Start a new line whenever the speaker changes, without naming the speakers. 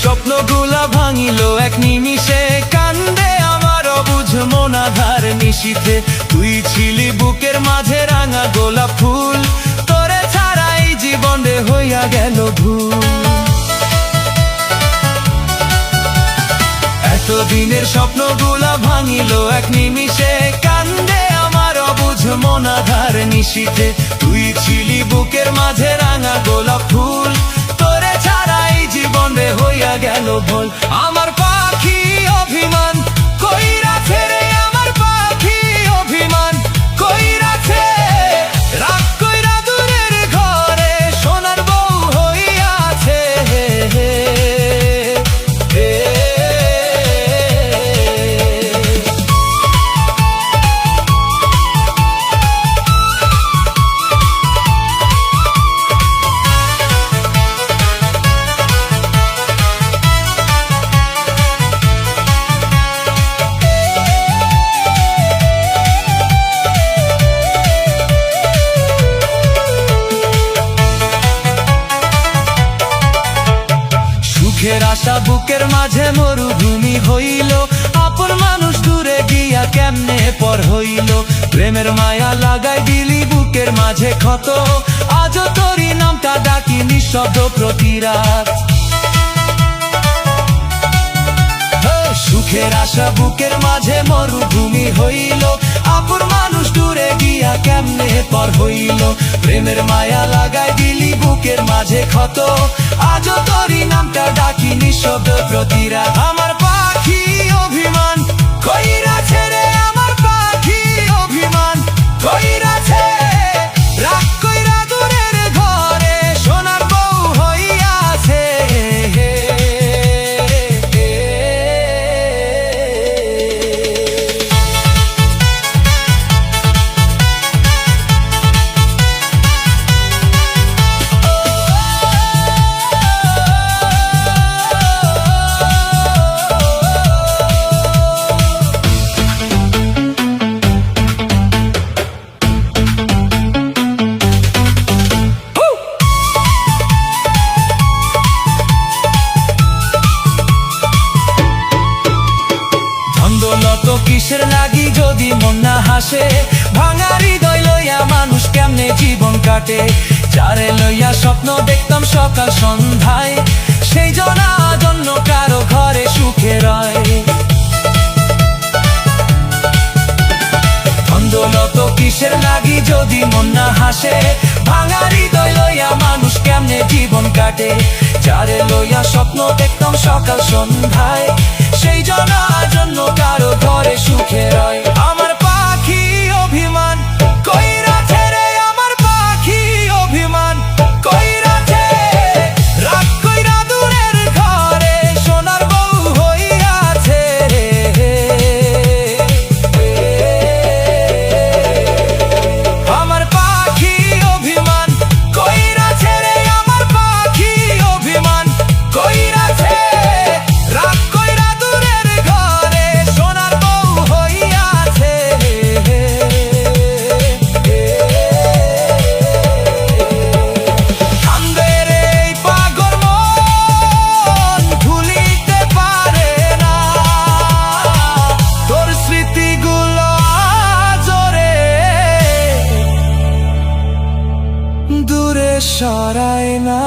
স্বপ্নগুলা ভাঙিল এক নিমিষে, কান্দে আমার অবুঝ মনাধার নিশীথে। তুই ছিলি বুকের মাঝে রাঙা গোলাপ ফুল, তোরে ছাড়া এই জীবনে হইয়া গেল ভুল। এতদিনের স্বপ্নগুলা ভাঙিল এক নিমিষে, কান্দে আমার অবুঝ মনাধার নিশীথে। তুই ছিলি বুকের মাঝে রাঙা গোলাপ ফুল, তোরে ছাড়া এই জীবনে হইয়া গেল ভুল। আমার পাখি অভিমান কইরাছে রে, আমার পাখি অভিমান কইরাছে। রাগ কইরা দূরের ঘরে সোনার বউ হইয়াছে। সুখের আশা বুকের মাঝে মরুভূমি হইল, আপন মানুষ দূরে গিয়া কেমনে পর হইল। প্রেমের মায়া লাগাই দিলি বুকের মাঝে ক্ষত, আজও তোরই নামটা ডাকি নিঃশব্দ প্রতি রাত। সুখের আশা বুকের মাঝে মরুভূমি হইল, আপন মানুষ দূরে গিয়া কেমনে পর হইল। প্রেমের মায়া লাগাই দিলি বুকের মাঝে ক্ষত, আজও তোরই নামটা ডাকি নিঃশব্দ প্রতিরা। আমার পাখি অভিমান কইরাছে রে, আমার পাখি অভিমান কইরাছে। রাগ কইরা দূরের ঘরে সোনার বউ হইয়াছে। কিসের লাগি যদি মন না হাসে, ভাঙা হৃদয় লইয়া মানুষ কেমনে জীবন কাটে। যারে লইয়া স্বপ্ন দেখতাম সকাল সন্ধ্যায়, সেই জনা জন্য কারো ঘরে সুখে রয়। দ্বন্দ্বলত কিসের লাগি যদি মন না হাসে, ভাঙা হৃদয় লইয়া মানুষ কেমনে জীবন কাটে। যারে লইয়া স্বপ্ন দেখতাম সকাল সন্ধ্যায়, সেই জনা জন্য কারো ঘরে সুখে রয়। আমার পাখি অভিমান কইরাছে রে, আমার পাখি অভিমান কইরাছে। রাগ কইরা দূরের ঘরে সোনার বউ হইয়াছে। আমার পাখি অভিমান কইরাছে রে, আমার পাখি অভিমান কইরাছে। রাগ কইরা দূরের ঘরে সোনার বউ হইয়াছে। কান্দে রে এই পাগল মন, ভুলিতে পারে না তোর স্মৃতিগুলো আজও রে দূরে সরায় না।